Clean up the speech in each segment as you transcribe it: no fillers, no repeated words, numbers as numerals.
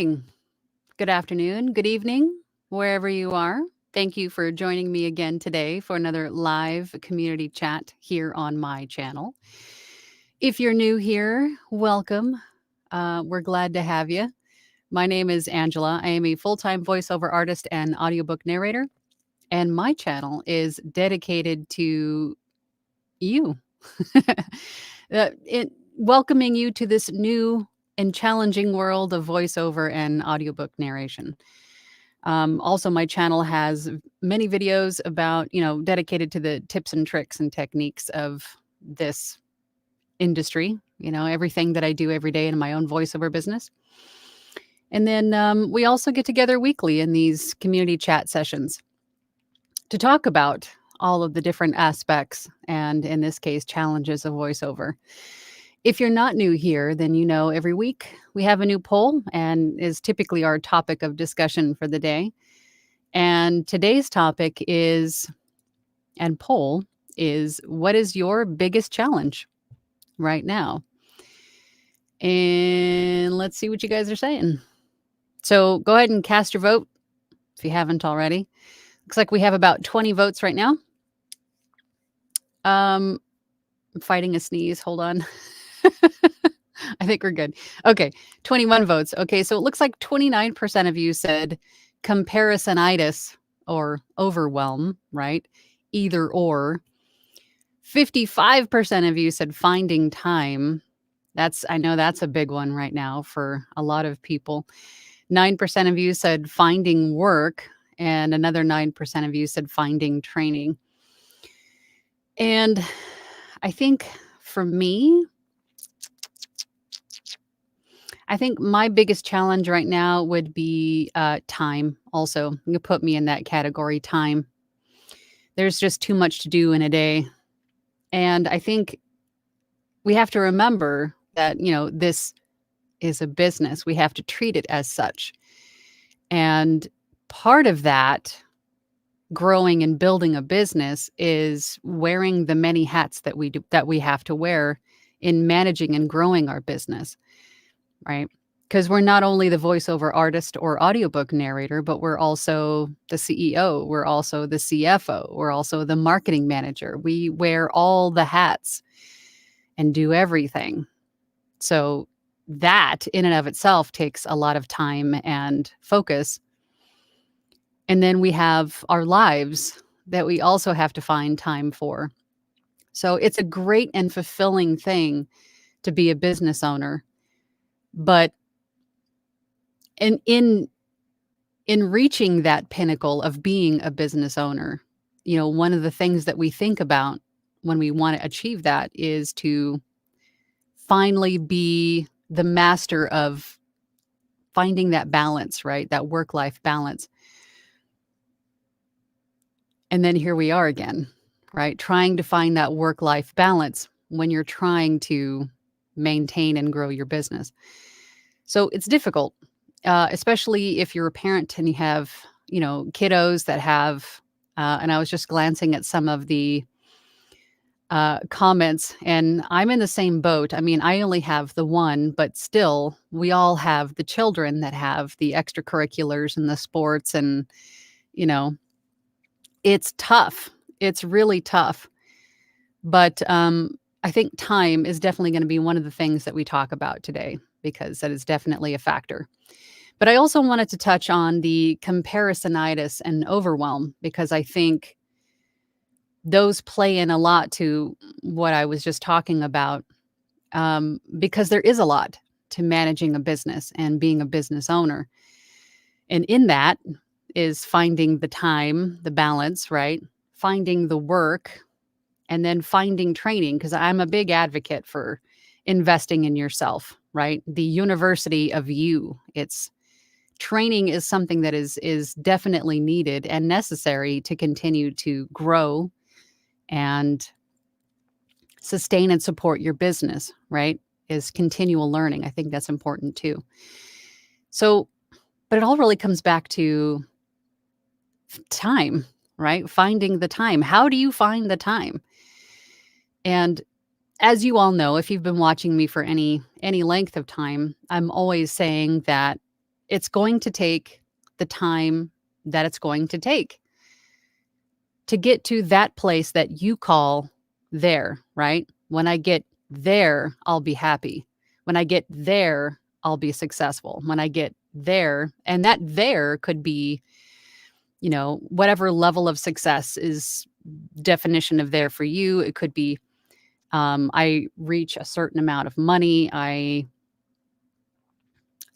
morning, good afternoon, good evening, wherever you are. Thank you for joining me again today for another live community chat here on my channel. If you're new here, welcome. We're glad to have you. My name is Angela. I am a full time voiceover artist and audiobook narrator, and my channel is dedicated to you. Welcoming you to this new and challenging world of voiceover and audiobook narration. Also, my channel has many videos about, dedicated to the tips and tricks and techniques of this industry, everything that I do every day in my own voiceover business. And then we also get together weekly in these community chat sessions to talk about all of the different aspects and, in this case, challenges of voiceover. If you're not new here, then every week we have a new poll and is typically our topic of discussion for the day. And today's topic and poll is, what is your biggest challenge right now? And let's see what you guys are saying. So go ahead and cast your vote if you haven't already. Looks like we have about 20 votes right now. I'm fighting a sneeze. Hold on. I think we're good. Okay, 21 votes. Okay, so it looks like 29% of you said comparisonitis or overwhelm, right? Either or. 55% of you said finding time. I know that's a big one right now for a lot of people. 9% of you said finding work, and another 9% of you said finding training. And I think for me, I think my biggest challenge right now would be time. Also, you put me in that category, time. There's just too much to do in a day. And I think we have to remember that, this is a business. We have to treat it as such. And part of that growing and building a business is wearing the many hats that we have to wear in managing and growing our business, right? Because we're not only the voiceover artist or audiobook narrator, but we're also the CEO. We're also the CFO. We're also the marketing manager. We wear all the hats and do everything. So that in and of itself takes a lot of time and focus. And then we have our lives that we also have to find time for. So it's a great and fulfilling thing to be a business owner. But in reaching that pinnacle of being a business owner, one of the things that we think about when we want to achieve that is to finally be the master of finding that balance, right? That work-life balance. And then here we are again, right? Trying to find that work-life balance when you're trying to maintain and grow your business. So it's difficult, especially if you're a parent and you have, kiddos that have, and I was just glancing at some of the comments, and I'm in the same boat. I mean, I only have the one, but still, we all have the children that have the extracurriculars and the sports, and, it's tough. It's really tough. But I think time is definitely going to be one of the things that we talk about today, because that is definitely a factor. But I also wanted to touch on the comparisonitis and overwhelm, because I think those play in a lot to what I was just talking about, because there is a lot to managing a business and being a business owner. And in that is finding the time, the balance, right? Finding the work, and then finding training, because I'm a big advocate for investing in yourself, right? The university of you. Training is something that is definitely needed and necessary to continue to grow and sustain and support your business, right? Is continual learning. I think that's important too. So, but it all really comes back to time, right? Finding the time. How do you find the time? And as you all know, if you've been watching me for any length of time, I'm always saying that it's going to take the time that it's going to take to get to that place that you call there, right? When I get there, I'll be happy. When I get there, I'll be successful. When I get there, and that there could be, whatever level of success is definition of there for you. It could be I reach a certain amount of money, I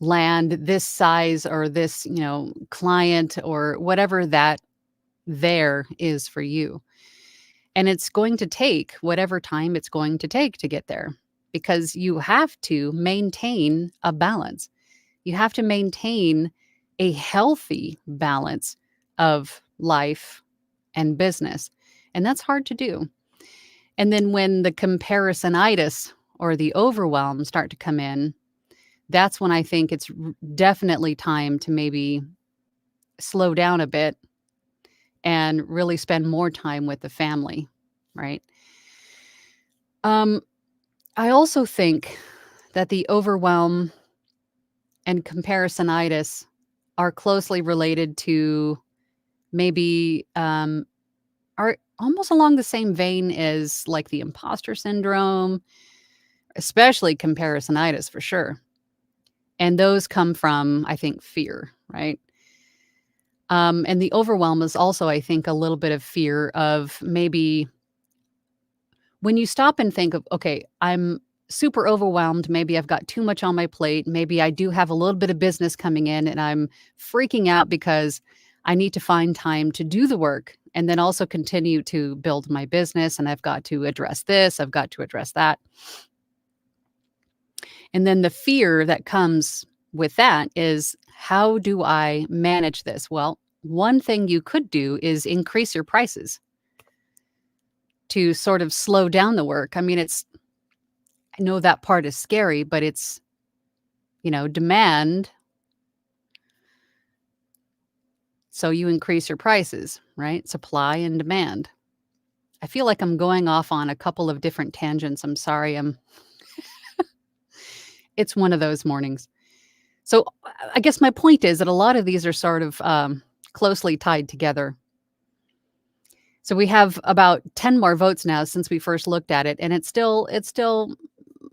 land this size or this, client or whatever that there is for you. And it's going to take whatever time it's going to take to get there because you have to maintain a balance. You have to maintain a healthy balance of life and business. And that's hard to do. And then when the comparisonitis or the overwhelm start to come in, that's when I think it's definitely time to maybe slow down a bit and really spend more time with the family, right? Um, I also think that the overwhelm and comparisonitis are closely related to maybe are almost along the same vein as like the imposter syndrome, especially comparisonitis for sure. And those come from, I think, fear, right? And the overwhelm is also, I think, a little bit of fear of maybe when you stop and think of, okay, I'm super overwhelmed. Maybe I've got too much on my plate. Maybe I do have a little bit of business coming in and I'm freaking out because I need to find time to do the work and then also continue to build my business. And I've got to address this, I've got to address that. And then the fear that comes with that is how do I manage this? Well, one thing you could do is increase your prices to sort of slow down the work. I mean, I know that part is scary, but it's, demand. So you increase your prices, right? Supply and demand. I feel like I'm going off on a couple of different tangents. I'm sorry. It's one of those mornings. So I guess my point is that a lot of these are sort of closely tied together. So we have about 10 more votes now since we first looked at it, and it's still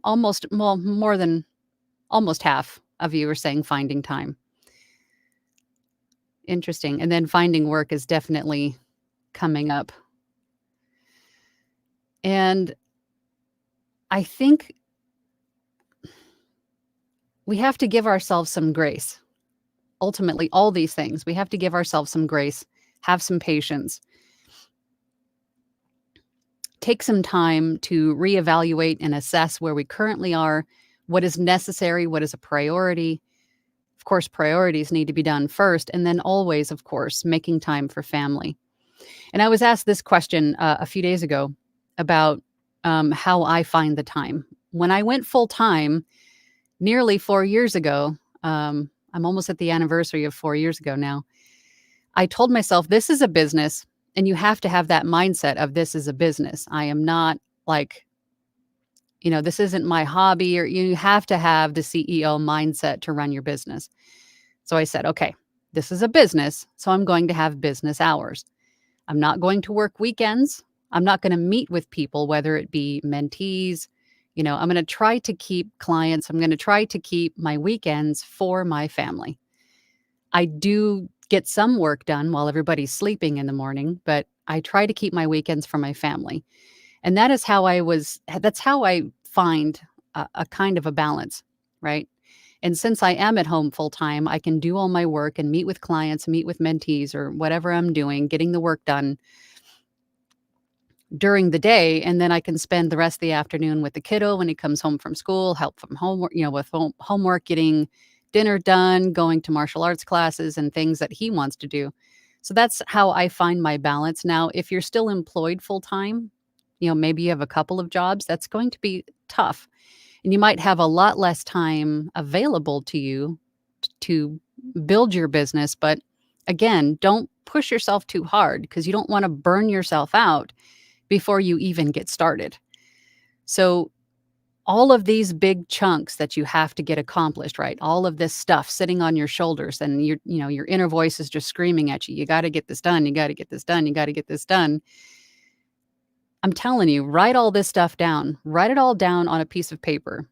almost, well, more than almost half of you are saying finding time. Interesting. And then finding work is definitely coming up. And I think we have to give ourselves some grace. Ultimately, all these things, we have to give ourselves some grace, have some patience, take some time to reevaluate and assess where we currently are, what is necessary, what is a priority. Of course, priorities need to be done first, and then always, of course, making time for family. And I was asked this question a few days ago about how I find the time. When I went full time nearly 4 years ago, I'm almost at the anniversary of 4 years ago now. I told myself, this is a business, and you have to have that mindset of this is a business. I am not like, this isn't my hobby, or you have to have the CEO mindset to run your business. So I said, okay, this is a business, so I'm going to have business hours. I'm not going to work weekends. I'm not going to meet with people, whether it be mentees. I'm going to try to keep clients. I'm going to try to keep my weekends for my family. I do get some work done while everybody's sleeping in the morning, but I try to keep my weekends for my family. And that's how I find a kind of a balance, right? And since I am at home full time, I can do all my work and meet with clients, meet with mentees or whatever I'm doing, getting the work done during the day. And then I can spend the rest of the afternoon with the kiddo when he comes home from school, help from homework, with homework, getting dinner done, going to martial arts classes and things that he wants to do. So that's how I find my balance. Now, if you're still employed full time, maybe you have a couple of jobs, that's going to be tough. And you might have a lot less time available to you to build your business. But again, don't push yourself too hard because you don't want to burn yourself out before you even get started. So all of these big chunks that you have to get accomplished, right? All of this stuff sitting on your shoulders and your inner voice is just screaming at you. You got to get this done. You got to get this done. You got to get this done. I'm telling you, write all this stuff down. Write it all down on a piece of paper.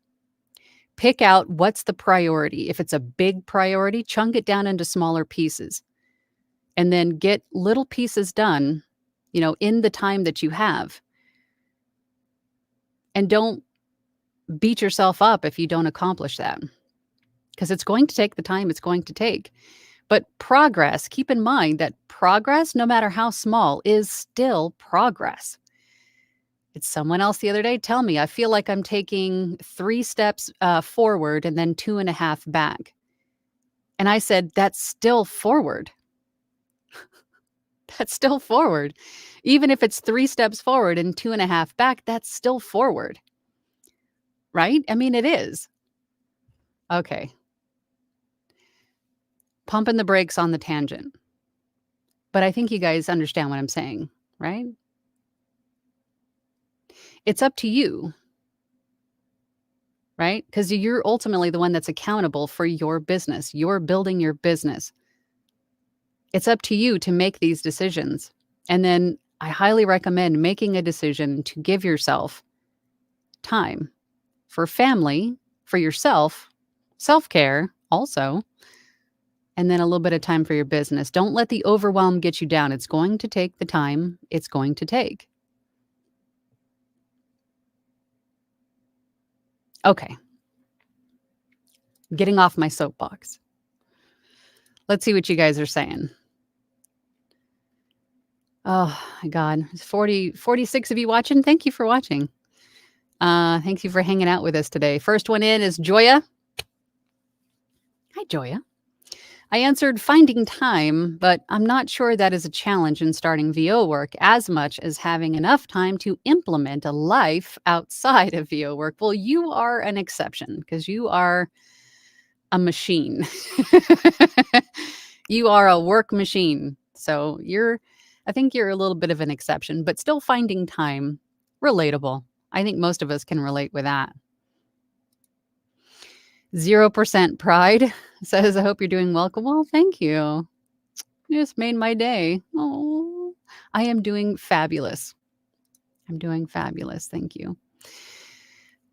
Pick out what's the priority. If it's a big priority, chunk it down into smaller pieces and then get little pieces done, in the time that you have. And don't beat yourself up if you don't accomplish that because it's going to take the time it's going to take. But progress, keep in mind that progress, no matter how small, is still progress. It's someone else the other day tell me, I feel like I'm taking 3 steps forward and then 2.5 back. And I said, that's still forward. That's still forward. Even if it's 3 steps forward and 2.5 back, that's still forward. Right? I mean, it is. Okay. Pumping the brakes on the tangent. But I think you guys understand what I'm saying, right? It's up to you, right? Because you're ultimately the one that's accountable for your business. You're building your business. It's up to you to make these decisions. And then I highly recommend making a decision to give yourself time for family, for yourself, self-care also, and then a little bit of time for your business. Don't let the overwhelm get you down. It's going to take the time it's going to take. Okay. Getting off my soapbox. Let's see what you guys are saying. Oh my God. It's 46 of you watching. Thank you for watching. Thank you for hanging out with us today. First one in is Joya. Hi, Joya. I answered finding time, but I'm not sure that is a challenge in starting VO work as much as having enough time to implement a life outside of VO work. Well, you are an exception because you are a machine. You are a work machine. So I think you're a little bit of an exception, but still finding time, relatable. I think most of us can relate with that. 0% pride says, I hope you're doing well. Well, thank you. You just made my day. Oh, I am doing fabulous. I'm doing fabulous. Thank you.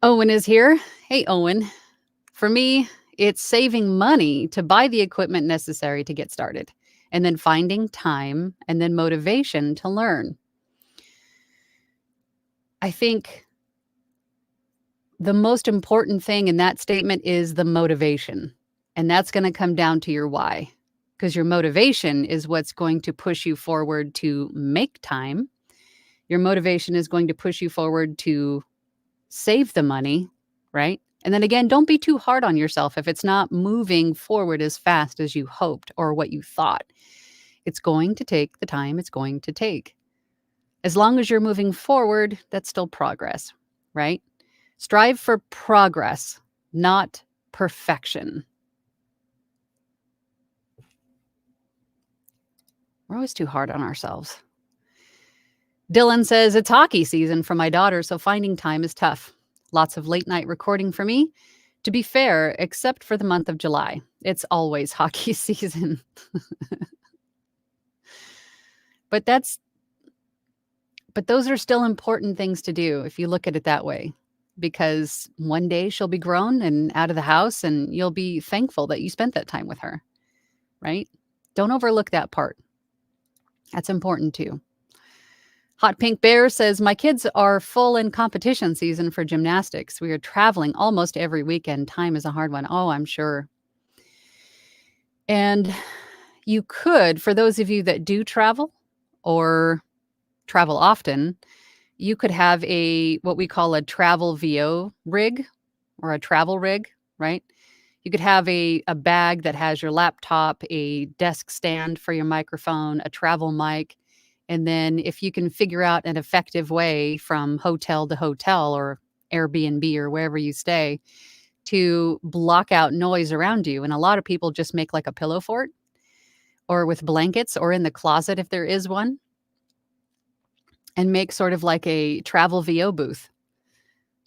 Owen is here. Hey, Owen. For me, it's saving money to buy the equipment necessary to get started, and then finding time and then motivation to learn. I think the most important thing in that statement is the motivation. And that's going to come down to your why, because your motivation is what's going to push you forward to make time. Your motivation is going to push you forward to save the money, right? And then again, don't be too hard on yourself if it's not moving forward as fast as you hoped or what you thought. It's going to take the time it's going to take. As long as you're moving forward, that's still progress, right? Strive for progress, not perfection. We're always too hard on ourselves. Dylan says, it's hockey season for my daughter, so finding time is tough. Lots of late night recording for me. To be fair, except for the month of July. It's always hockey season. But those are still important things to do if you look at it that way. Because one day she'll be grown and out of the house and you'll be thankful that you spent that time with her, right? Don't overlook that part. That's important too. Hot Pink Bear says, my kids are full in competition season for gymnastics. We are traveling almost every weekend. Time is a hard one. Oh, I'm sure. And you could, for those of you that do travel or travel often, you could have what we call a travel VO rig or a travel rig, right? You could have a bag that has your laptop, a desk stand for your microphone, a travel mic. And then if you can figure out an effective way from hotel to hotel or Airbnb or wherever you stay to block out noise around you. And a lot of people just make like a pillow fort or with blankets or in the closet if there is one, and make sort of like a travel VO booth.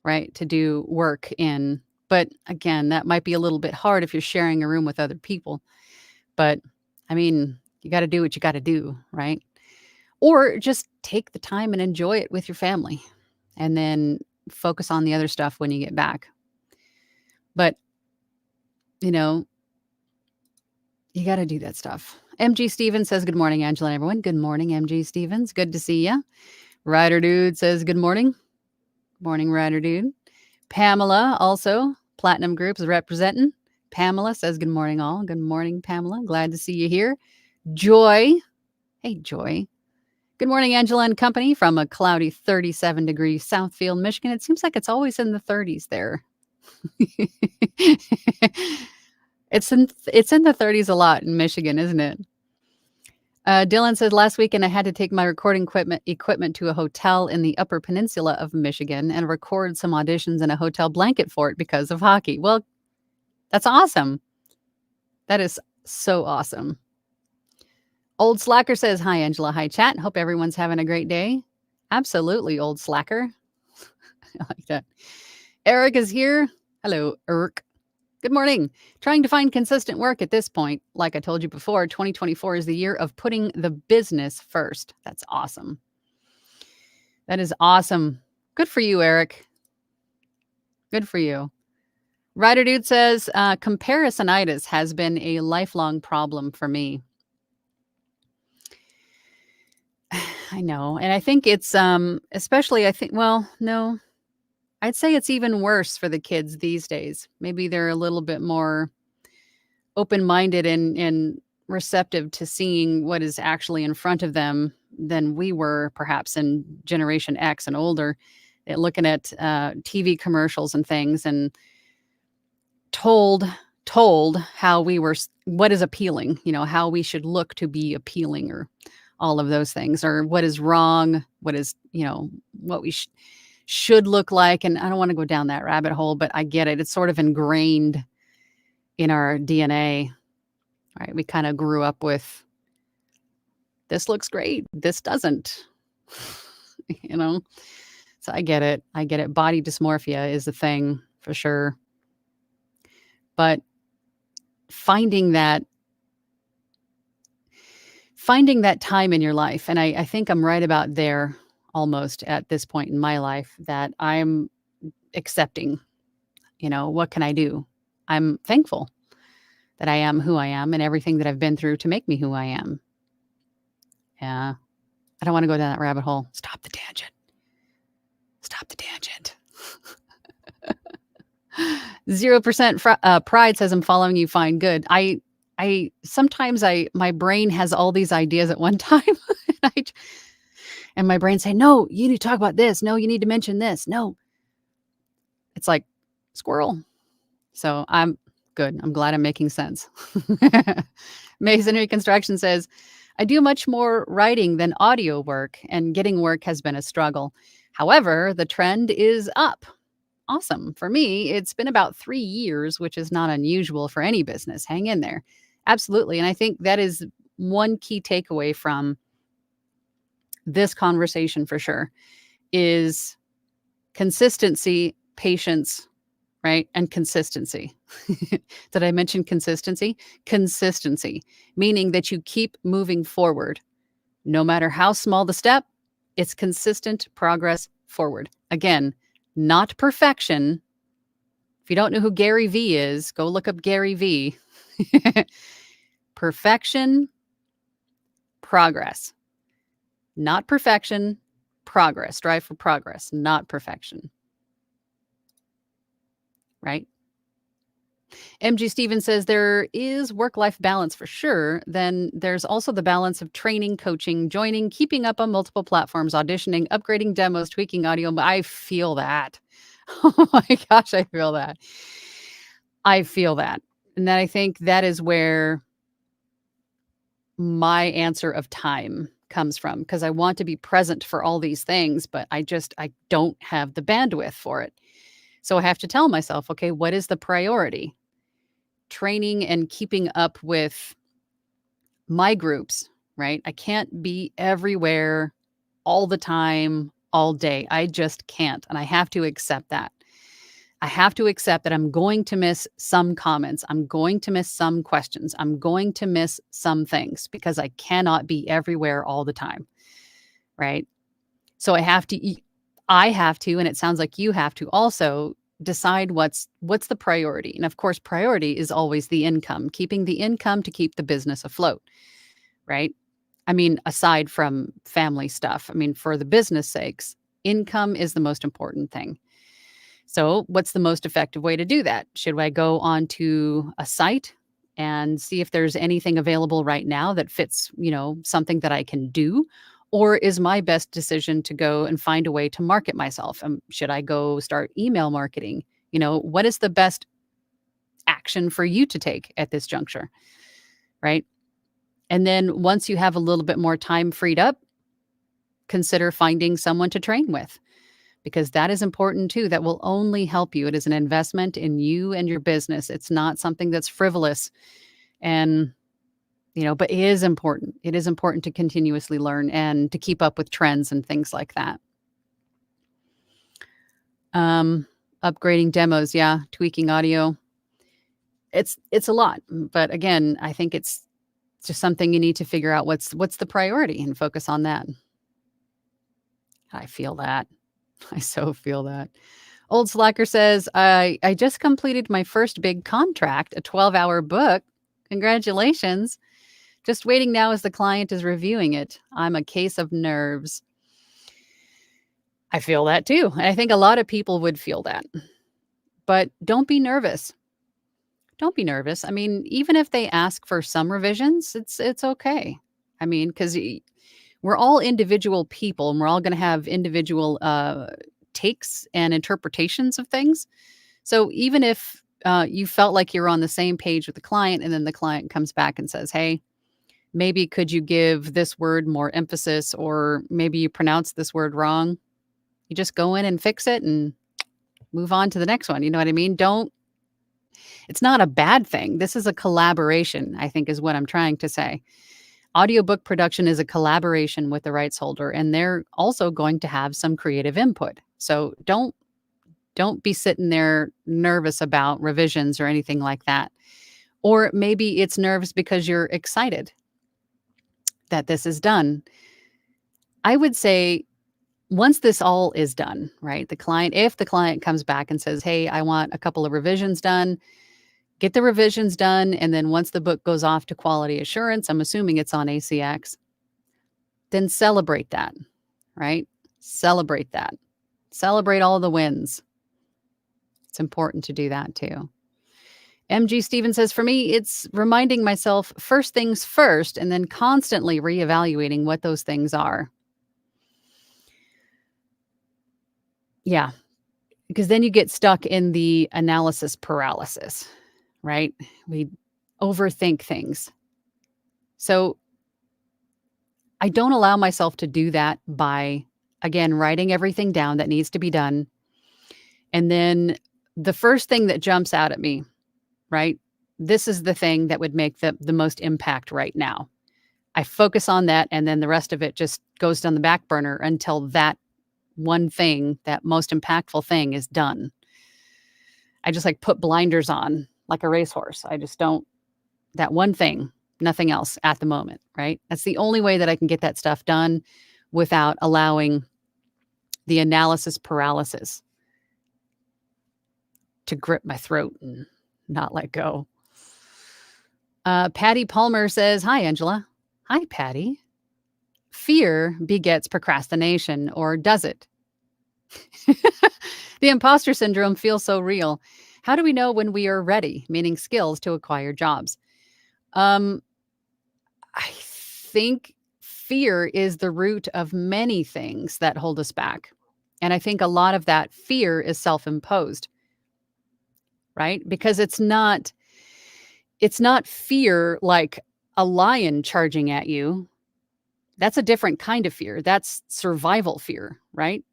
right, to do work in. But again, that might be a little bit hard if you're sharing a room with other people. But I mean, you got to do what you got to do, right? Or just take the time and enjoy it with your family and then focus on the other stuff when you get back. But, you know, you got to do that stuff. MG Stevens says, "Good morning, Angela and everyone." Good morning, MG Stevens. Good to see you. Ryder Dude says, "Good morning." Morning, Ryder Dude. Pamela also, Platinum Group is representing. Pamela says, "Good morning, all." Good morning, Pamela. Glad to see you here. Joy. Hey, Joy. "Good morning, Angela and company," from a cloudy 37-degree Southfield, Michigan. It seems like it's always in the 30s there. It's in the 30s a lot in Michigan, isn't it? Dylan says, "Last weekend I had to take my recording equipment to a hotel in the Upper Peninsula of Michigan and record some auditions in a hotel blanket fort because of hockey." Well, that's awesome. That is so awesome. Old Slacker says, "Hi, Angela. Hi, chat. Hope everyone's having a great day." Absolutely, Old Slacker. I like that. Eric is here. Hello, Eric. "Good morning. Trying to find consistent work at this point. Like I told you before, 2024 is the year of putting the business first." That's awesome. That is awesome. Good for you, Eric. Good for you. Ryder Dude says, "Comparisonitis has been a lifelong problem for me." I know. And I think it's especially no, I'd say it's even worse for the kids these days. Maybe they're a little bit more open-minded and receptive to seeing what is actually in front of them than we were perhaps in Generation X and older, looking at TV commercials and things and told how we were what is appealing, how we should look to be appealing or all of those things, or what is wrong, what is, what we should look like. And I don't want to go down that rabbit hole, but I get it. It's sort of ingrained in our DNA, right? We kind of grew up with, this looks great, this doesn't, you know? So I get it. I get it. Body dysmorphia is a thing for sure. But finding that time in your life, and I think I'm right about there almost at this point in my life, that I'm accepting, what can I do? I'm thankful that I am who I am and everything that I've been through to make me who I am. Yeah. I don't want to go down that rabbit hole. Stop the tangent. Stop the tangent. 0% pride says, "I'm following you fine. Good." I sometimes my brain has all these ideas at one time. and my brain say, "No, you need to talk about this. No, you need to mention this. No." It's like squirrel. So I'm good. I'm glad I'm making sense. Masonry Construction says, "I do much more writing than audio work, and getting work has been a struggle. However, the trend is up." Awesome. For me, it's been about 3 years, which is not unusual for any business. Hang in there. Absolutely. And I think that is one key takeaway from this conversation for sure is consistency, patience, right? And consistency. Did I mention consistency? Consistency, meaning that you keep moving forward. No matter how small the step, it's consistent progress forward. Again, not perfection. If you don't know who Gary V is, go look up Gary V. Perfection, progress. Not perfection, progress. Strive for progress, not perfection. Right? MG Stevens says, "There is work-life balance for sure. Then there's also the balance of training, coaching, joining, keeping up on multiple platforms, auditioning, upgrading demos, tweaking audio." I feel that. Oh my gosh, I feel that. I feel that. And then I think that is where my answer of time comes from, because I want to be present for all these things, but I don't have the bandwidth for it. So I have to tell myself, okay, what is the priority? Training and keeping up with my groups, right? I can't be everywhere all the time, all day. I just can't, and I have to accept that. I have to accept that I'm going to miss some comments. I'm going to miss some questions. I'm going to miss some things because I cannot be everywhere all the time, right? So I have to, and it sounds like you have to also decide what's the priority. And of course, priority is always the income, keeping the income to keep the business afloat, right? I mean, aside from family stuff, I mean, for the business sakes, income is the most important thing. So, what's the most effective way to do that? Should I go onto a site and see if there's anything available right now that fits, something that I can do? Or is my best decision to go and find a way to market myself? Should I go start email marketing? What is the best action for you to take at this juncture? Right. And then once you have a little bit more time freed up, consider finding someone to train with because that is important too. That will only help you. It is an investment in you and your business. It's not something that's frivolous and, but it is important. It is important to continuously learn and to keep up with trends and things like that. Upgrading demos, yeah, tweaking audio. It's a lot, but again, I think it's just something you need to figure out what's the priority and focus on that. I feel that. I so feel that. Old Slacker says, I just completed my first big contract, a 12-hour book. Congratulations. Just waiting now as the client is reviewing it. I'm a case of nerves. I feel that too. And I think a lot of people would feel that. But don't be nervous. Don't be nervous. I mean, even if they ask for some revisions, it's okay. I mean, because we're all individual people and we're all going to have individual takes and interpretations of things. So even if you felt like you're on the same page with the client and then the client comes back and says, hey, maybe could you give this word more emphasis or maybe you pronounce this word wrong, you just go in and fix it and move on to the next one. You know what I mean? It's not a bad thing. This is a collaboration, I think is what I'm trying to say. Audiobook production is a collaboration with the rights holder, and they're also going to have some creative input. So don't be sitting there nervous about revisions or anything like that. Or maybe it's nerves because you're excited that this is done. I would say once this all is done, right? If the client comes back and says, hey, I want a couple of revisions done, get the revisions done. And then once the book goes off to quality assurance, I'm assuming it's on ACX, then celebrate that, right? Celebrate that. Celebrate all the wins. It's important to do that too. MG Steven says, for me, it's reminding myself first things first and then constantly reevaluating what those things are. Yeah, because then you get stuck in the analysis paralysis, right? We overthink things. So I don't allow myself to do that by, again, writing everything down that needs to be done. And then the first thing that jumps out at me, right? This is the thing that would make the most impact right now. I focus on that, and then the rest of it just goes down the back burner until that one thing, that most impactful thing is done. I just put blinders on like a racehorse. I just don't, that one thing, nothing else at the moment, right? That's the only way that I can get that stuff done without allowing the analysis paralysis to grip my throat and not let go. Patty Palmer says, hi, Angela. Hi, Patty. Fear begets procrastination, or does it? The imposter syndrome feels so real. How do we know when we are ready, meaning skills to acquire jobs? I think fear is the root of many things that hold us back. And I think a lot of that fear is self-imposed, right? Because it's not fear like a lion charging at you. That's a different kind of fear. That's survival fear, right?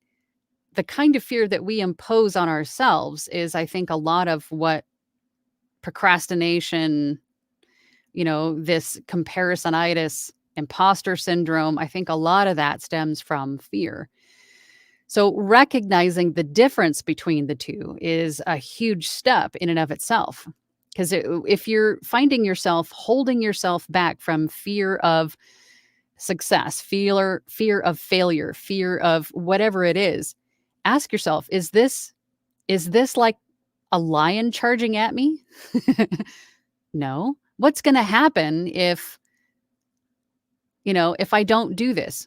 The kind of fear that we impose on ourselves is, I think, a lot of what procrastination, this comparisonitis, imposter syndrome, I think a lot of that stems from fear. So, recognizing the difference between the two is a huge step in and of itself. Because if you're finding yourself holding yourself back from fear of success, fear of failure, fear of whatever it is, ask yourself, is this like a lion charging at me? No. What's going to happen if I don't do this?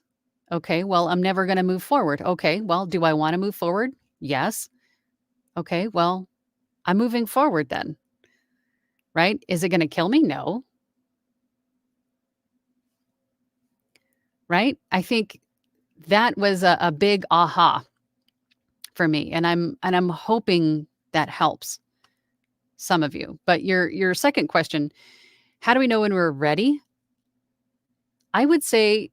Okay, well, I'm never going to move forward. Okay, well, do I want to move forward? Yes. Okay, well, I'm moving forward then, right? Is it going to kill me? No, right? I think that was a big aha for me, and I'm hoping that helps some of you. But your second question, how do we know when we're ready? I would say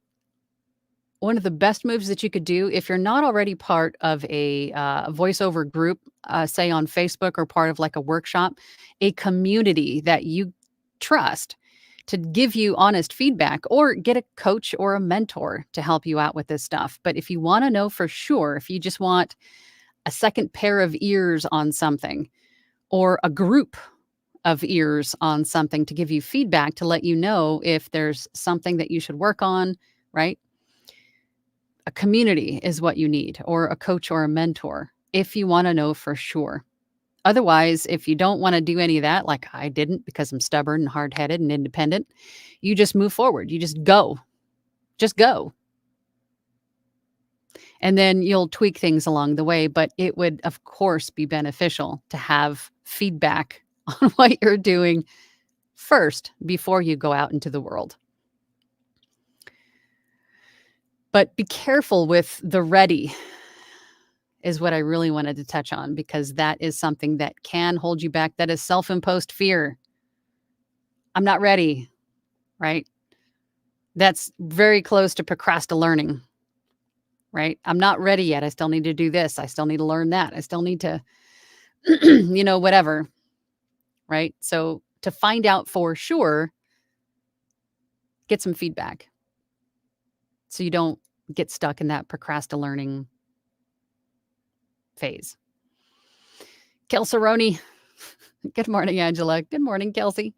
one of the best moves that you could do if you're not already part of a voiceover group, say on Facebook or part of like a workshop, a community that you trust to give you honest feedback or get a coach or a mentor to help you out with this stuff. But if you want to know for sure, if you just want a second pair of ears on something or a group of ears on something to give you feedback to let you know if there's something that you should work on, right? A community is what you need, or a coach or a mentor, if you want to know for sure. Otherwise, if you don't want to do any of that, like I didn't because I'm stubborn and hard headed and independent, you just move forward. You just go. Just go. And then you'll tweak things along the way. But it would, of course, be beneficial to have feedback on what you're doing first before you go out into the world. But be careful with the ready is what I really wanted to touch on because that is something that can hold you back. That is self-imposed fear. I'm not ready, right? That's very close to procrastinating, right? I'm not ready yet. I still need to do this. I still need to learn that. I still need to, whatever, right? So to find out for sure, get some feedback so you don't get stuck in that procrastinating phase. Kelsaroni. Good morning, Angela. Good morning, Kelsey.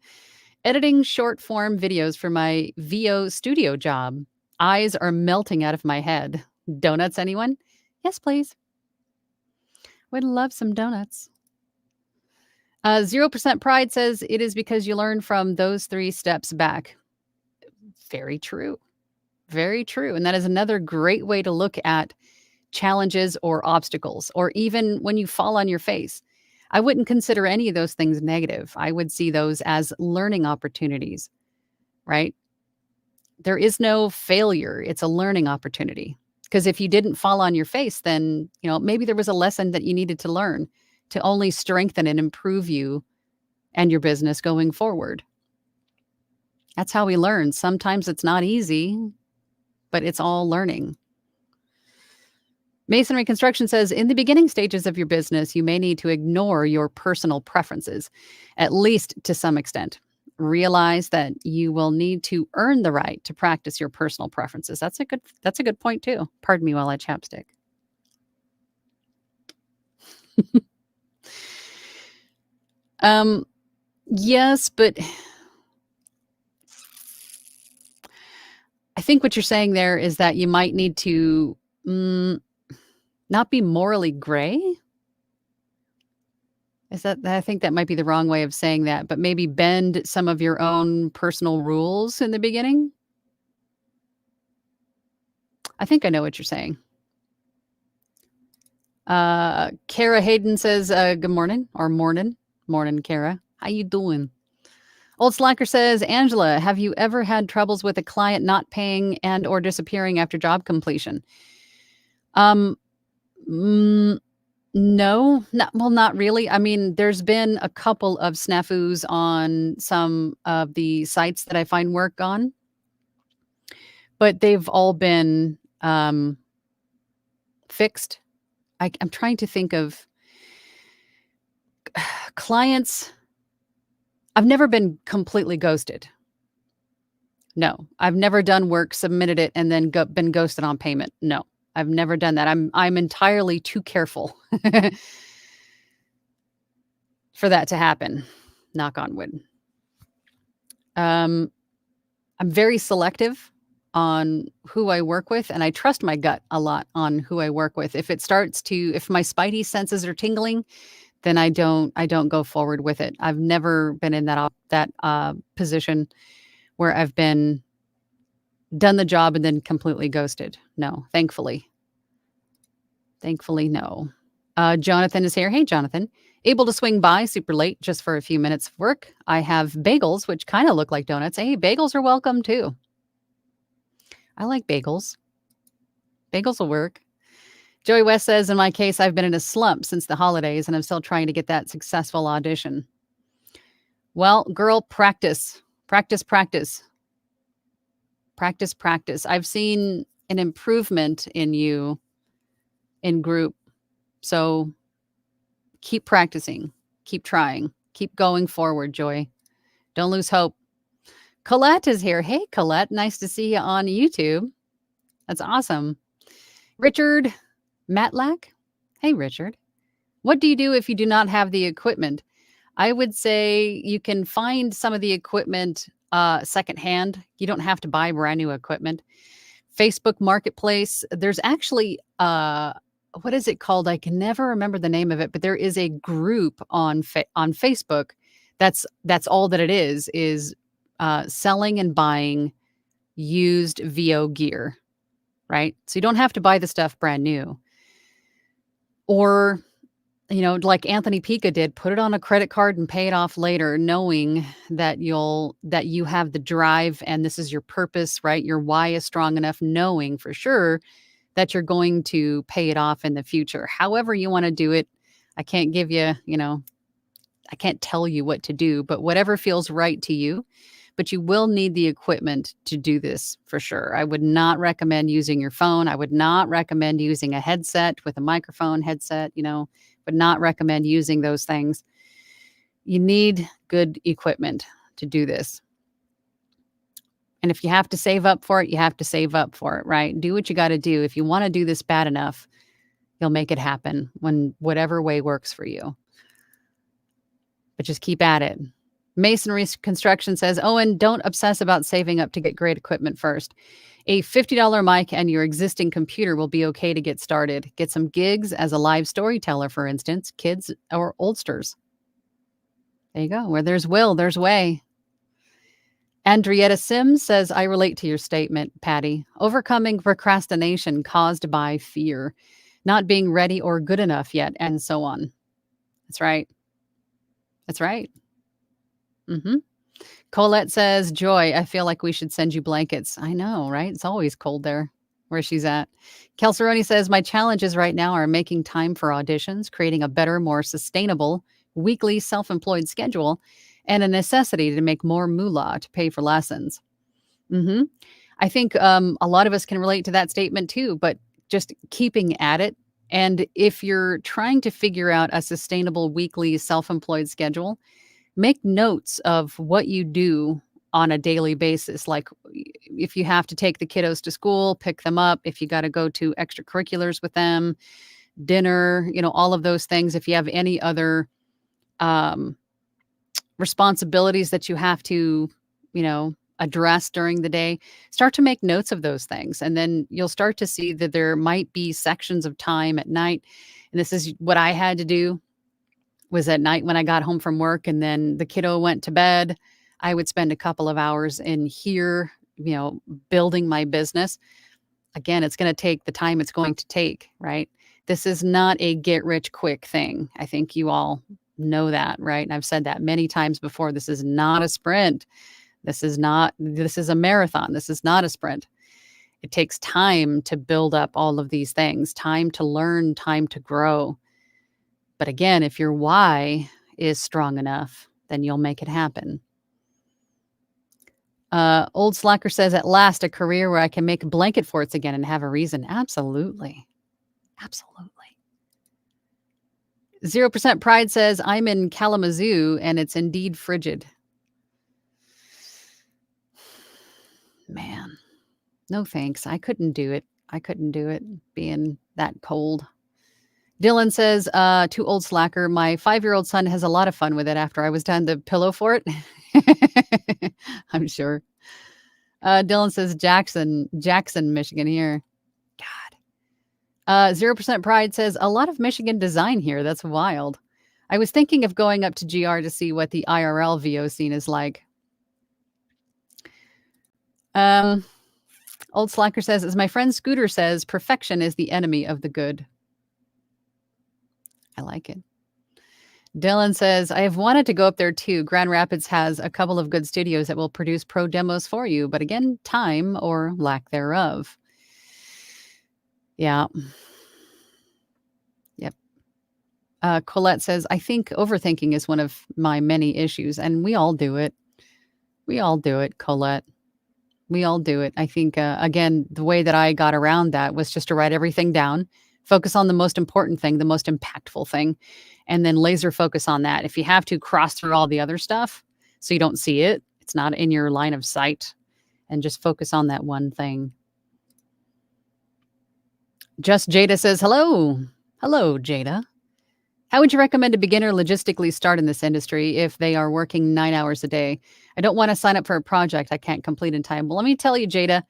Editing short form videos for my VO studio job. Eyes are melting out of my head. Donuts, anyone? Yes, please. Would love some donuts. 0% Pride says it is because you learn from those 3 steps back. Very true. Very true. And that is another great way to look at challenges or obstacles, or even when you fall on your face. I wouldn't consider any of those things negative. I would see those as learning opportunities, right? There is no failure. It's a learning opportunity. Because if you didn't fall on your face, then, maybe there was a lesson that you needed to learn to only strengthen and improve you and your business going forward. That's how we learn. Sometimes it's not easy, but it's all learning. Masonry Construction says, in the beginning stages of your business, you may need to ignore your personal preferences, at least to some extent. Realize that you will need to earn the right to practice your personal preferences. That's a good point too. Pardon me while I chapstick. Yes, but I think what you're saying there is that you might need to not be morally gray. I think that might be the wrong way of saying that, but maybe bend some of your own personal rules in the beginning. I think I know what you're saying. Kara Hayden says, good morning or morning. Morning, Kara. How you doing? Old Slacker says, Angela, have you ever had troubles with a client not paying and or disappearing after job completion? No, not really. I mean, there's been a couple of snafus on some of the sites that I find work on, but they've all been fixed. I'm trying to think of clients. I've never been completely ghosted. No, I've never done work, submitted it, and then been ghosted on payment. No, I've never done that. I'm entirely too careful for that to happen. Knock on wood. Um, I'm very selective on who I work with, and I trust my gut a lot on who I work with. If my spidey senses are tingling, then I don't go forward with it. I've never been in that position where I've been done the job and then completely ghosted. No, thankfully. Thankfully, no. Jonathan is here. Hey, Jonathan. Able to swing by super late just for a few minutes of work. I have bagels, which kind of look like donuts. Hey, bagels are welcome too. I like bagels. Bagels will work. Joey West says, in my case, I've been in a slump since the holidays and I'm still trying to get that successful audition. Well, girl, practice. Practice, practice. Practice, practice. I've seen an improvement in you in group. So keep practicing, keep trying, keep going forward, Joy. Don't lose hope. Colette is here. Hey, Colette. Nice to see you on YouTube. That's awesome. Richard Matlack. Hey, Richard. What do you do if you do not have the equipment? I would say you can find some of the equipment secondhand. You don't have to buy brand new equipment. Facebook Marketplace. There's actually what is it called? I can never remember the name of it, but there is a group on Facebook. That's all that it is selling and buying used VO gear, right? So you don't have to buy the stuff brand new. Or, like Anthony Pica did, put it on a credit card and pay it off later, knowing that you have the drive and this is your purpose, right? Your why is strong enough, knowing for sure that you're going to pay it off in the future. However you want to do it, I can't give you, I can't tell you what to do, but whatever feels right to you. But you will need the equipment to do this for sure. I would not recommend using your phone. I would not recommend using a headset with a microphone headset, would not recommend using those things. You need good equipment to do this. And if you have to save up for it, you have to save up for it, right? Do what you got to do. If you want to do this bad enough, you'll make it happen when whatever way works for you. But just keep at it. Masonry Construction says, Owen, don't obsess about saving up to get great equipment first. A $50 mic and your existing computer will be okay to get started. Get some gigs as a live storyteller, for instance, kids or oldsters. There you go. Where there's will, there's way. Andrietta Sims says, I relate to your statement, Patty. Overcoming procrastination caused by fear, not being ready or good enough yet, and so on. That's right. That's right. Mm-hmm. Colette says, Joy, I feel like we should send you blankets. I know, right? It's always cold there where she's at. Kelseroni says, my challenges right now are making time for auditions, creating a better, more sustainable weekly self-employed schedule, and a necessity to make more moolah to pay for lessons. Mm-hmm. I think a lot of us can relate to that statement too, but just keeping at it. And if you're trying to figure out a sustainable weekly self-employed schedule, make notes of what you do on a daily basis. Like if you have to take the kiddos to school, pick them up. If you got to go to extracurriculars with them, dinner, all of those things. If you have any other responsibilities that you have to, address during the day, start to make notes of those things. And then you'll start to see that there might be sections of time at night. And this is what I had to do, was at night when I got home from work and then the kiddo went to bed, I would spend a couple of hours in here, building my business. Again, it's going to take the time it's going to take, right? This is not a get rich quick thing. I think you all know that, right? And I've said that many times before. This is not a sprint. This is a marathon. This is not a sprint. It takes time to build up all of these things, time to learn, time to grow. But again, if your why is strong enough, then you'll make it happen. Old Slacker says, at last, a career where I can make blanket forts again and have a reason. Absolutely. Absolutely. 0% Pride says, I'm in Kalamazoo and it's indeed frigid. Man, no thanks. I couldn't do it. I couldn't do it being that cold. Dylan says, "Too old slacker. My 5-year-old son has a lot of fun with it after I was done the pillow fort." I'm sure. Dylan says, Jackson, Michigan here. God. 0% Pride says, "A lot of Michigan design here. That's wild. I was thinking of going up to GR to see what the IRL VO scene is like." Um, Old Slacker says, "As my friend Scooter says, perfection is the enemy of the good." I like it. Dylan says, "I have wanted to go up there too. Grand Rapids has a couple of good studios that will produce pro demos for you, but again, time or lack thereof." Yeah. Yep. Colette says, "I think overthinking is one of my many issues, and we all do it. We all do it, Colette. We all do it." I think, again, the way that I got around that was just to write everything down, focus on the most important thing, the most impactful thing, and then laser focus on that. If you have to, cross through all the other stuff so you don't see it, it's not in your line of sight, and just focus on that one thing. Just Jada says, "Hello. Hello, Jada. How would you recommend a beginner logistically start in this industry if they are working 9 hours a day? I don't want to sign up for a project I can't complete in time." Well, let me tell you, Jada,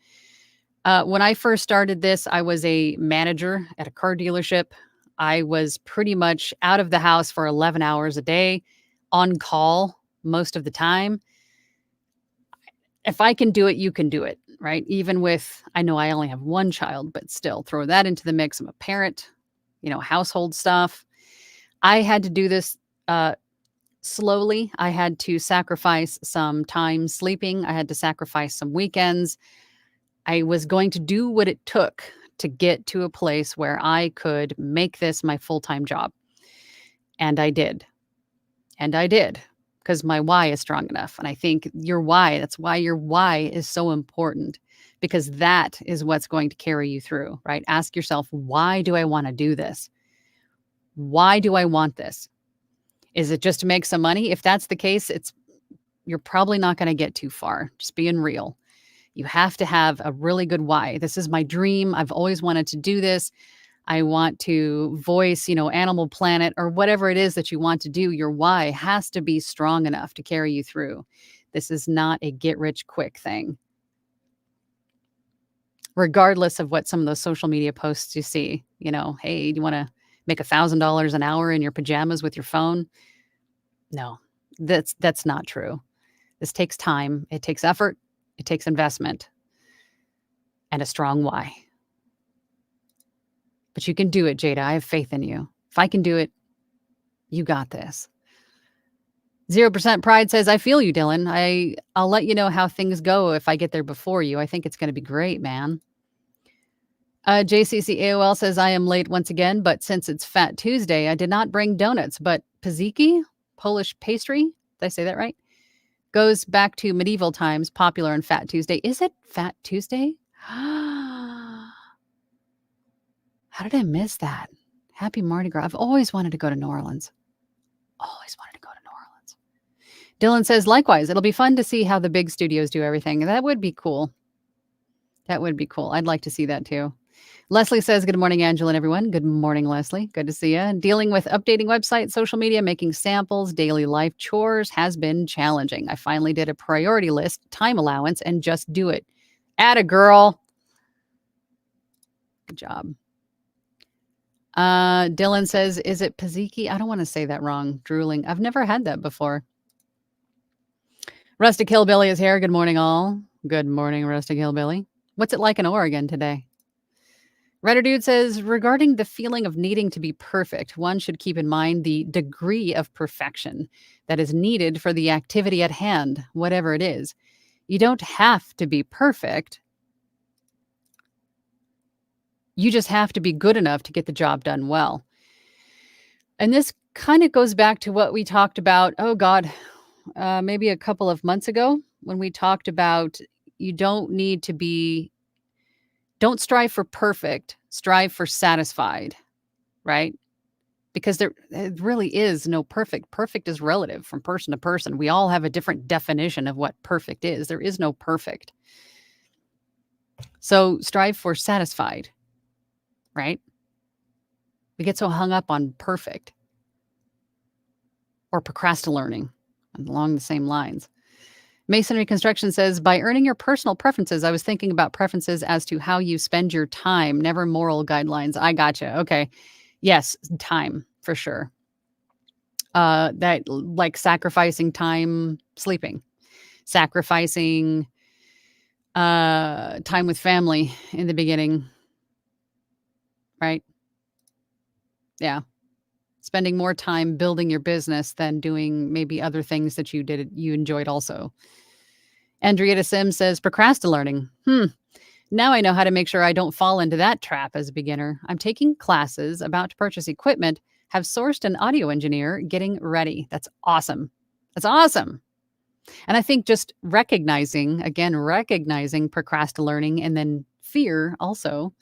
when I first started this, I was a manager at a car dealership. I was pretty much out of the house for 11 hours a day, on call most of the time. If I can do it, you can do it, right? Even with, I know I only have one child, but still throw that into the mix. I'm a parent, household stuff. I had to do this slowly. I had to sacrifice some time sleeping. I had to sacrifice some weekends. I was going to do what it took to get to a place where I could make this my full-time job. And I did. And I did, because my why is strong enough. And I think that's why your why is so important, because that is what's going to carry you through, right? Ask yourself, why do I want to do this? Why do I want this? Is it just to make some money? If that's the case, you're probably not going to get too far. Just being real. You have to have a really good why. This is my dream. I've always wanted to do this. I want to voice, Animal Planet, or whatever it is that you want to do. Your why has to be strong enough to carry you through. This is not a get rich quick thing. Regardless of what some of those social media posts you see, hey, do you want to make $1,000 an hour in your pajamas with your phone? No, that's not true. This takes time. It takes effort. It takes investment and a strong why. But you can do it, Jada. I have faith in you. If I can do it, you got this. 0% Pride says, "I feel you, Dylan. I'll let you know how things go if I get there before you. I think it's going to be great, man." JCC AOL says, "I am late once again, but since it's Fat Tuesday, I did not bring donuts, but Paziki, Polish pastry, did I say that right? Goes back to medieval times, popular on Fat Tuesday." Is it Fat Tuesday? How did I miss that? Happy Mardi Gras. I've always wanted to go to New Orleans. Always wanted to go to New Orleans. Dylan says, "Likewise, it'll be fun to see how the big studios do everything." That would be cool. That would be cool. I'd like to see that too. Leslie says, "Good morning, Angela and everyone." Good morning, Leslie. Good to see you. "Dealing with updating websites, social media, making samples, daily life chores has been challenging. I finally did a priority list, time allowance, and just do it." Atta girl. Good job. Dylan says, "Is it Paziki?" I don't want to say that wrong. Drooling. I've never had that before. Rustic Hillbilly is here. Good morning, all. Good morning, Rustic Hillbilly. What's it like in Oregon today? Redder Dude says, "Regarding the feeling of needing to be perfect, one should keep in mind the degree of perfection that is needed for the activity at hand, whatever it is. You don't have to be perfect. You just have to be good enough to get the job done well." And this kind of goes back to what we talked about, oh God, maybe a couple of months ago, when we talked about you don't strive for perfect, strive for satisfied, right? Because there really is no perfect. Perfect is relative from person to person. We all have a different definition of what perfect is. There is no perfect. So strive for satisfied, right? We get so hung up on perfect or procrastinating along the same lines. Masonry Construction says, by earning your personal preferences, I was thinking about preferences as to how you spend your time, never moral guidelines. I gotcha. Okay. Yes, time for sure. That like sacrificing time sleeping, sacrificing time with family in the beginning, right? Yeah. Spending more time building your business than doing maybe other things that you enjoyed also. Andrea Sim says procrastinating. Now I know how to make sure I don't fall into that trap as a beginner. I'm taking classes, about to purchase equipment, have sourced an audio engineer, getting ready. That's awesome. That's awesome. And I think just recognizing procrastinating and then fear also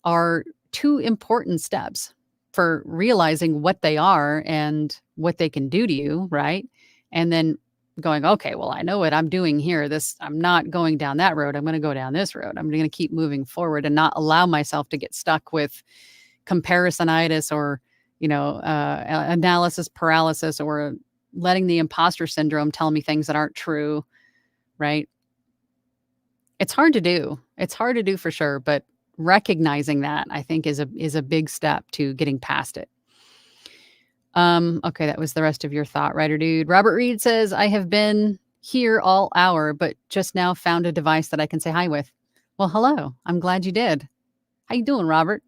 are two important steps for realizing what they are and what they can do to you, right? And then going, okay, well, I know what I'm doing here. I'm not going down that road. I'm going to go down this road. I'm going to keep moving forward and not allow myself to get stuck with comparisonitis or, analysis paralysis or letting the imposter syndrome tell me things that aren't true, right? It's hard to do. It's hard to do for sure, but recognizing that I think is a big step to getting past it. Okay, that was the rest of your thought, writer dude. Robert Reed says, I have been here all hour, but just now found a device that I can say hi with. Well, hello. I'm glad you did. How you doing, Robert?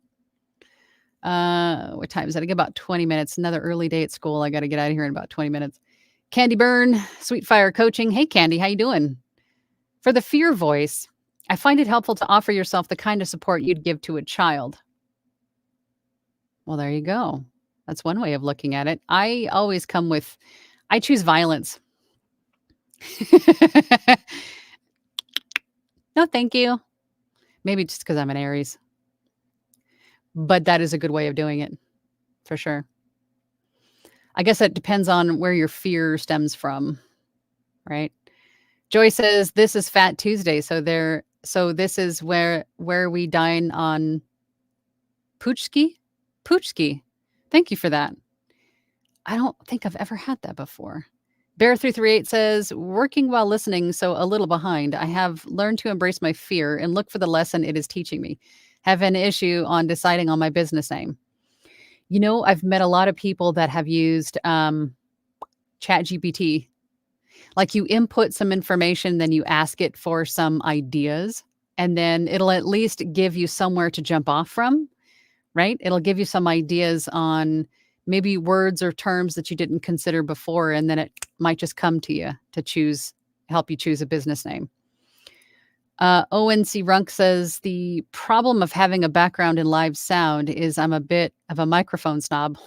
What time is it? I got about 20 minutes. Another early day at school. I got to get out of here in about 20 minutes. Candy Burn, Sweet Fire Coaching. Hey, Candy, how you doing? For the fear voice, I find it helpful to offer yourself the kind of support you'd give to a child. Well, there you go. That's one way of looking at it. I choose violence. No, thank you. Maybe just because I'm an Aries. But that is a good way of doing it, for sure. I guess it depends on where your fear stems from, right? Joy says, this is Fat Tuesday, so this is where we dine on Poochski? Poochki. Thank you for that. I don't think I've ever had that before. Bear338 says, working while listening, so a little behind. I have learned to embrace my fear and look for the lesson it is teaching me. Have an issue on deciding on my business name. I've met a lot of people that have used ChatGPT. Like you input some information, then you ask it for some ideas, and then it'll at least give you somewhere to jump off from, right? It'll give you some ideas on maybe words or terms that you didn't consider before, and then it might just come to you to help you choose a business name. ONC Runk says, the problem of having a background in live sound is I'm a bit of a microphone snob.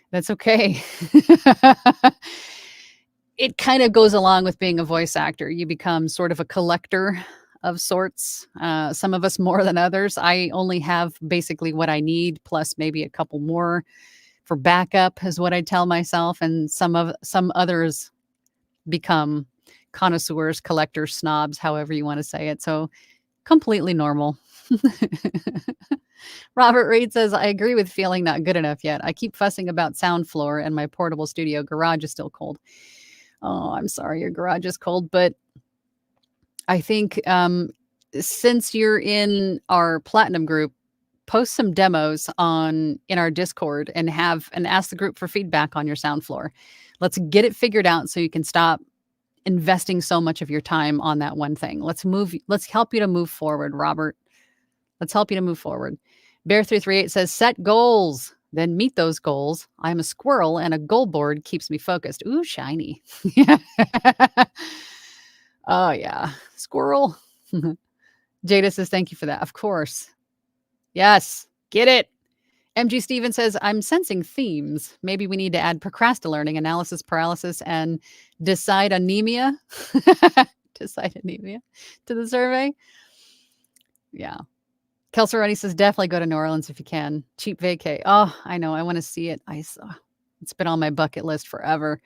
That's okay. It kind of goes along with being a voice actor. You become sort of a collector of sorts. Some of us more than others. I only have basically what I need, plus maybe a couple more for backup is what I tell myself. And some others become connoisseurs, collectors, snobs, however you want to say it. So completely normal. Robert Reed says, I agree with feeling not good enough yet. I keep fussing about sound floor and my portable studio garage is still cold. Oh, I'm sorry your garage is cold, but I think since you're in our platinum group, post some demos in our Discord and ask the group for feedback on your sound floor. Let's get it figured out so you can stop investing so much of your time on that one thing. Let's help you to move forward, Robert. Let's help you to move forward. Bear338 says, set goals, then meet those goals. I'm a squirrel and a goal board keeps me focused. Ooh, shiny. Oh, yeah. Squirrel. Jada says, thank you for that. Of course. Yes. Get it. MG Steven says, I'm sensing themes. Maybe we need to add procrastinating, analysis paralysis, and decide anemia. Decide anemia to the survey. Yeah. Kelsorani says, definitely go to New Orleans if you can. Cheap vacay. Oh, I know. I want to see it. It's been on my bucket list forever.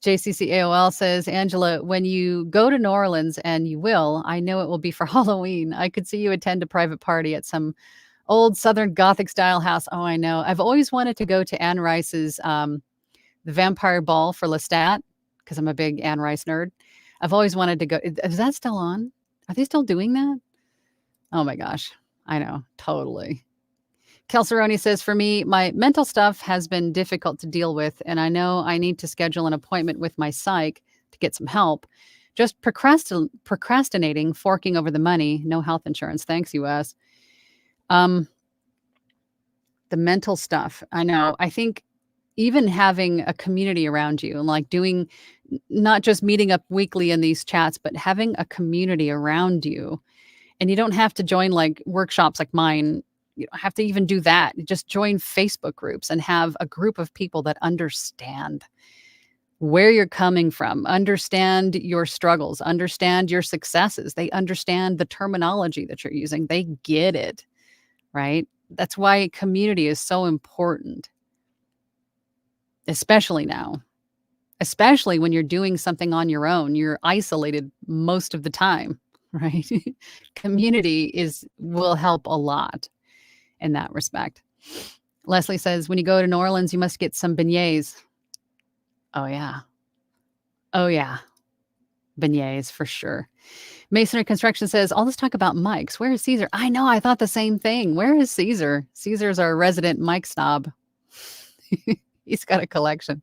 JCC AOL says, Angela, when you go to New Orleans, and you will, I know it will be for Halloween. I could see you attend a private party at some old Southern Gothic style house. Oh, I know. I've always wanted to go to Anne Rice's the Vampire Ball for Lestat because I'm a big Anne Rice nerd. I've always wanted to go. Is that still on? Are they still doing that? Oh my gosh. I know. Totally. Calceroni says, for me, my mental stuff has been difficult to deal with, and I know I need to schedule an appointment with my psych to get some help. Just procrastinating, forking over the money, no health insurance. Thanks, US. Um, the mental stuff. I know. I think even having a community around you and like doing not just meeting up weekly in these chats, but having a community around you. And you don't have to join like workshops like mine. You don't have to even do that. Just join Facebook groups and have a group of people that understand where you're coming from, understand your struggles, understand your successes. They understand the terminology that you're using. They get it, right? That's why community is so important, especially now, especially when you're doing something on your own. You're isolated most of the time, right? Community will help a lot in that respect. Leslie says, when you go to New Orleans, you must get some beignets. Oh, yeah. Oh, yeah. Beignets for sure. Masonry Construction says, all this talk about mics. Where is Caesar? I know. I thought the same thing. Where is Caesar? Caesar's our resident mic snob. He's got a collection.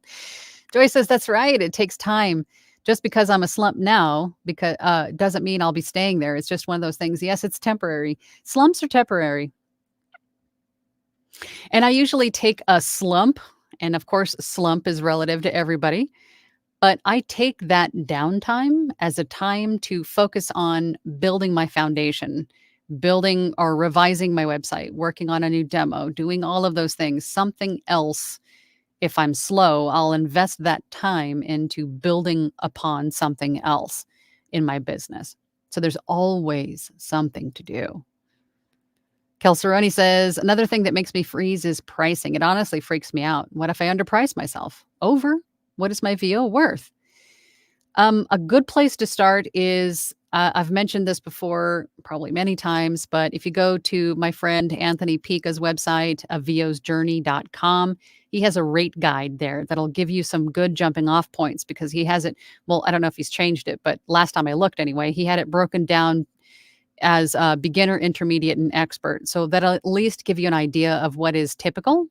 Joy says, that's right. It takes time. Just because I'm a slump now, because doesn't mean I'll be staying there. It's just one of those things. Yes, it's temporary. Slumps are temporary. And I usually take a slump, and of course, slump is relative to everybody, but I take that downtime as a time to focus on building my foundation, building or revising my website, working on a new demo, doing all of those things. Something else, if I'm slow, I'll invest that time into building upon something else in my business. So there's always something to do. Kelseroni says, another thing that makes me freeze is pricing. It honestly freaks me out. What if I underprice myself? Over? What is my VO worth? A good place to start is, I've mentioned this before, probably many times, but if you go to my friend Anthony Pica's website, vosjourney.com, he has a rate guide there that'll give you some good jumping off points because he has it. Well, I don't know if he's changed it, but last time I looked anyway, he had it broken down as beginner, intermediate, and expert. So that'll at least give you an idea of what is typical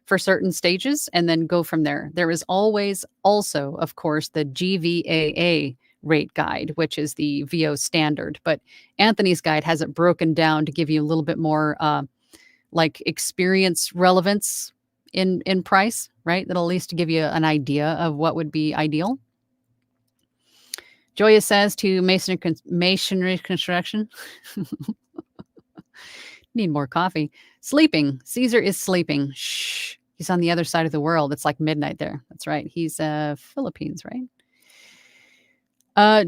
for certain stages and then go from there. There is always also, of course, the GVAA rate guide, which is the VO standard. But Anthony's guide has it broken down to give you a little bit more like experience relevance in price, right? That'll at least give you an idea of what would be ideal. Joya says to masonry construction, need more coffee. Sleeping. Caesar is sleeping. Shh. He's on the other side of the world. It's like midnight there. That's right. He's Philippines, right?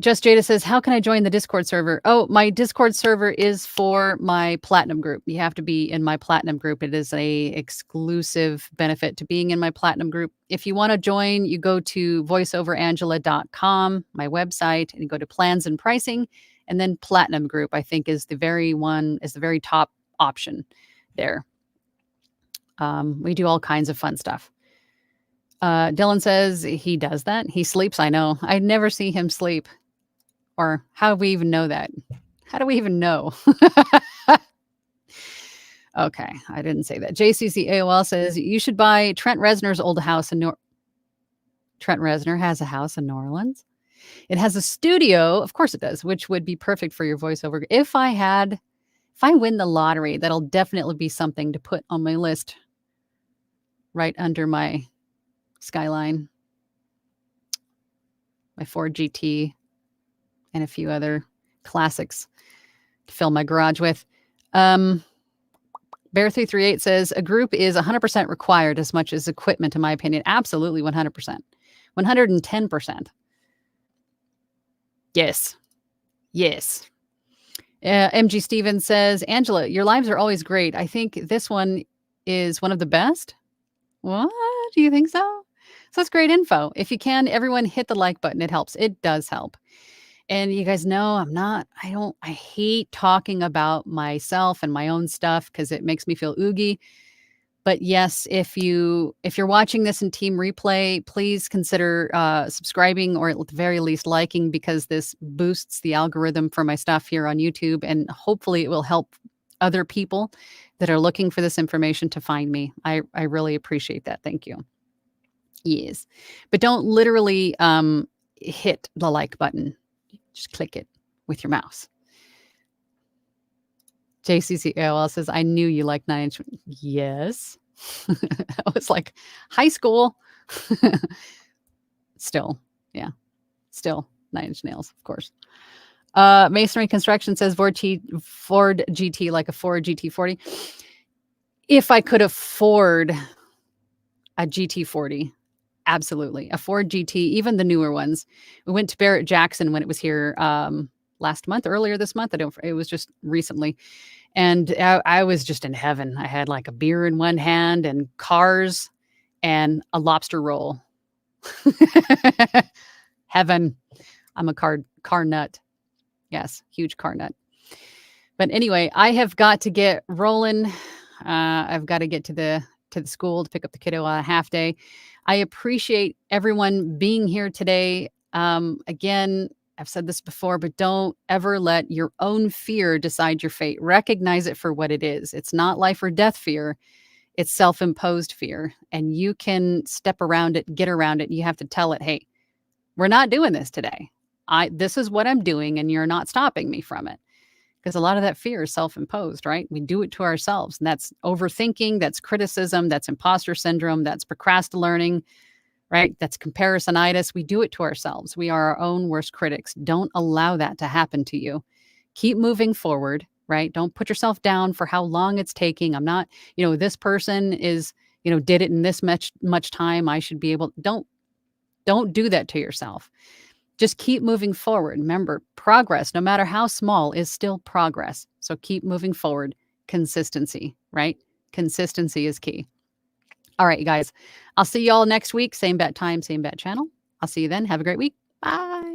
Just Jada says, how can I join the Discord server? Oh, my Discord server is for my platinum group. You have to be in my platinum group. It is a exclusive benefit to being in my platinum group. If you want to join, you go to voiceoverangela.com, my website, and you go to plans and pricing, and then platinum group, I think is the very top option there. We do all kinds of fun stuff. Dylan says he does that. He sleeps. I know. I never see him sleep. Or how do we even know that? How do we even know? Okay. I didn't say that. JCC AOL says you should buy Trent Reznor's old house in Trent Reznor has a house in New Orleans. It has a studio. Of course it does, which would be perfect for your voiceover. If I win the lottery, that'll definitely be something to put on my list right under my Skyline, my Ford GT, and a few other classics to fill my garage with. Bear338 says, a group is 100% required as much as equipment, in my opinion. Absolutely 100%. 110%. Yes. Yes. MG Stevens says, Angela, your lives are always great. I think this one is one of the best. What? Do you think so? So it's great info. If you can, everyone hit the like button. It helps. It does help. And you guys know I hate talking about myself and my own stuff because it makes me feel oogie. But yes, if you're watching this in team replay, please consider subscribing or at the very least liking because this boosts the algorithm for my stuff here on YouTube, and hopefully it will help other people that are looking for this information to find me. I really appreciate that. Thank you. Yes, but don't literally hit the like button. Just click it with your mouse. JCCAOL says, I knew you liked 9 Inch. Yes. That was like high school. Still, yeah, still 9 Inch Nails, of course. Masonry Construction says Ford GT, like a Ford GT40. If I could afford a GT40, absolutely. A Ford GT, even the newer ones. We went to Barrett Jackson when it was here last month, earlier this month. It was just recently. And I was just in heaven. I had like a beer in one hand and cars and a lobster roll. Heaven. I'm a car nut. Yes, huge car nut. But anyway, I have got to get rolling. I've got to get to the school to pick up the kiddo on a half day. I appreciate everyone being here today. Again, I've said this before, but don't ever let your own fear decide your fate. Recognize it for what it is. It's not life or death fear. It's self-imposed fear. And you can step around it, get around it. You have to tell it, hey, we're not doing this today. This is what I'm doing, and you're not stopping me from it. Because a lot of that fear is self-imposed, right? We do it to ourselves. And that's overthinking, that's criticism, that's imposter syndrome, that's procrastinating, right? That's comparisonitis. We do it to ourselves. We are our own worst critics. Don't allow that to happen to you. Keep moving forward, right? Don't put yourself down for how long it's taking. I'm not, this person is, did it in this much time. I should be able. Don't do that to yourself. Just keep moving forward. Remember, progress, no matter how small, is still progress. So keep moving forward. Consistency, right? Consistency is key. All right, you guys. I'll see you all next week. Same bat time, same bat channel. I'll see you then. Have a great week. Bye.